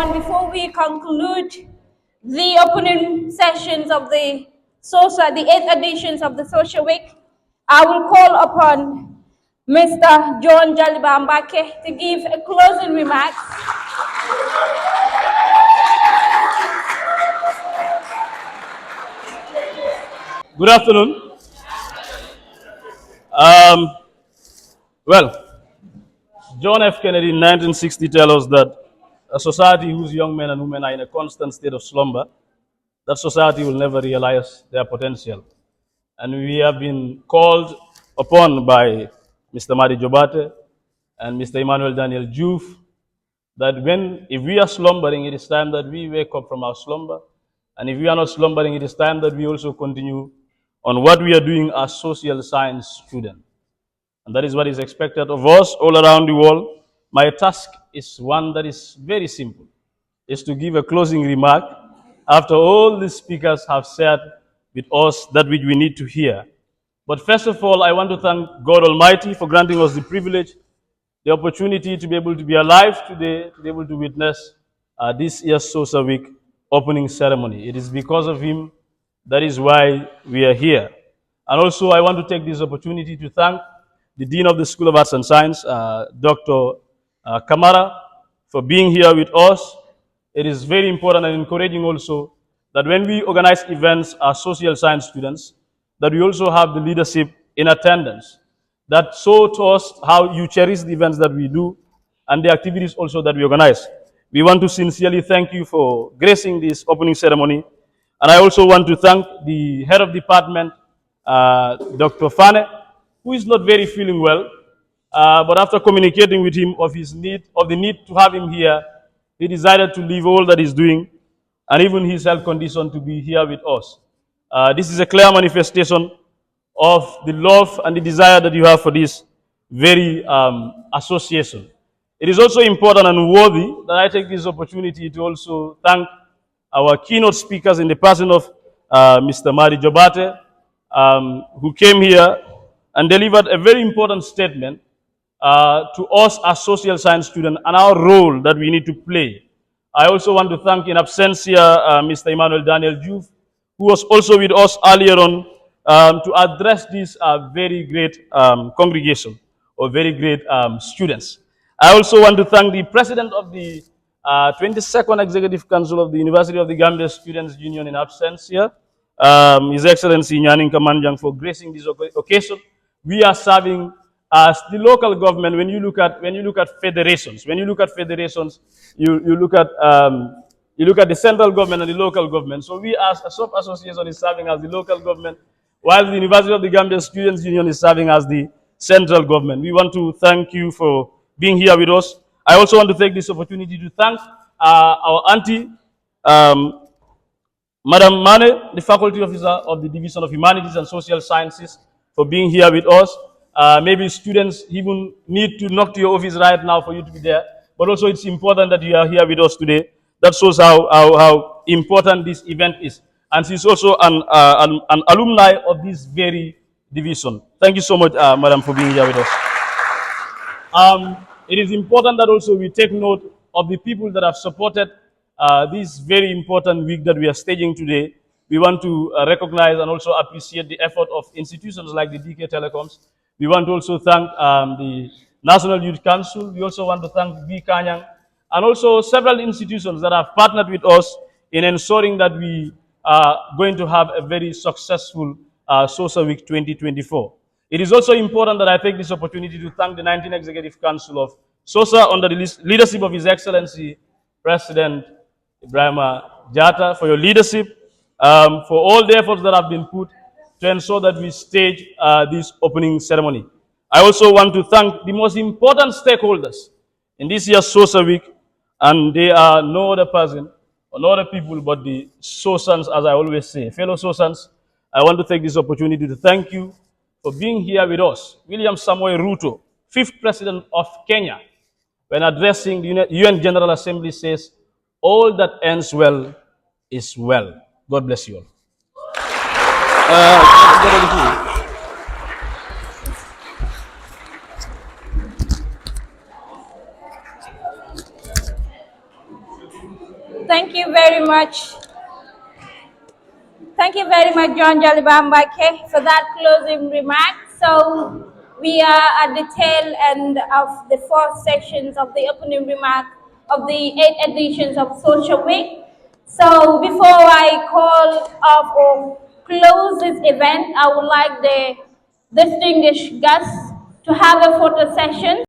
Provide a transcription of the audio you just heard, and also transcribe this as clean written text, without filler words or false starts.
And before we conclude the opening sessions of the SoSHA, the 8th editions of the SoSHA Week, I will call upon Mr. John Jaliba to give a closing remark. Good afternoon. Well, John F. Kennedy in 1960 tells us that a society whose young men and women are in a constant state of slumber, that society will never realize their potential. And we have been called upon by Mr. Madi Jobate and Mr. Emmanuel Daniel Juve that if we are slumbering, it is time that we wake up from our slumber. And if we are not slumbering, it is time that we also continue on what we are doing as social science students. And that is what is expected of us all around the world. My task is one that is very simple, is to give a closing remark after all the speakers have shared with us that which we need to hear. But first of all, I want to thank God Almighty for granting us the privilege, the opportunity to be able to be alive today, to be able to witness this year's SoSHA Week opening ceremony. It is because of Him, that is why we are here. And also, I want to take this opportunity to thank the Dean of the School of Arts and Science, Dr. Kamara, for being here with us. It is very important and encouraging also that when we organize events as social science students, that we also have the leadership in attendance. That show to us how you cherish the events that we do and the activities also that we organize. We want to sincerely thank you for gracing this opening ceremony. And I also want to thank the head of department, Dr. Fane, who is not very feeling well, but after communicating with him of the need to have him here, he decided to leave all that he's doing and even his health condition to be here with us. This is a clear manifestation of the love and the desire that you have for this very association. It is also important and worthy that I take this opportunity to also thank our keynote speakers in the person of Mr. Madi Jobate, who came here and delivered a very important statement to us as social science students and our role that we need to play. I also want to thank in absentia Mr. Emmanuel Daniel Juve, who was also with us earlier on to address this very great congregation or very great students. I also want to thank the president of the 22nd Executive Council of the University of the Gambia Students Union in absentia, His Excellency Nyaning Kamanjang, for gracing this occasion. We are serving as the local government. When you look at federations, you look at the central government and the local government. So we as a sub association is serving as the local government, while the University of the Gambia Students Union is serving as the central government. We want to thank you for being here with us. I also want to take this opportunity to thank our auntie, Madam Mane, the faculty officer of the Division of Humanities and Social Sciences, for being here with us. Maybe students even need to knock to your office right now for you to be there, but also it's important that you are here with us today. That shows how important this event is. And she's also an alumni of this very division. Thank you so much, Madam, for being here with us. It is important that also we take note of the people that have supported this very important week that we are staging today. We want to recognize and also appreciate the effort of institutions like the DK Telecoms. We want to also thank the National Youth Council. We also want to thank B. Kanyang and also several institutions that have partnered with us in ensuring that we are going to have a very successful SoSHA Week 2024. It is also important that I take this opportunity to thank the 19th Executive Council of SoSHA under the leadership of His Excellency President Ibrahima Jatta for your leadership, for all the efforts that have been put to ensure that we stage this opening ceremony. I also want to thank the most important stakeholders in this year's SoSHA Week, and they are no other person or no other people but the SoSHAns, as I always say. Fellow SoSHAns, I want to take this opportunity to thank you for being here with us. William Samoei Ruto, 5th President of Kenya, when addressing the UN General Assembly, says, "All that ends well is well." God bless you all. Thank you very much. Thank you very much, John Jalibambake, for that closing remark. So we are at the tail end of the fourth sessions of the opening remark of the 8th editions of Social Week. So before I call off or close this event, I would like the distinguished guests to have a photo session.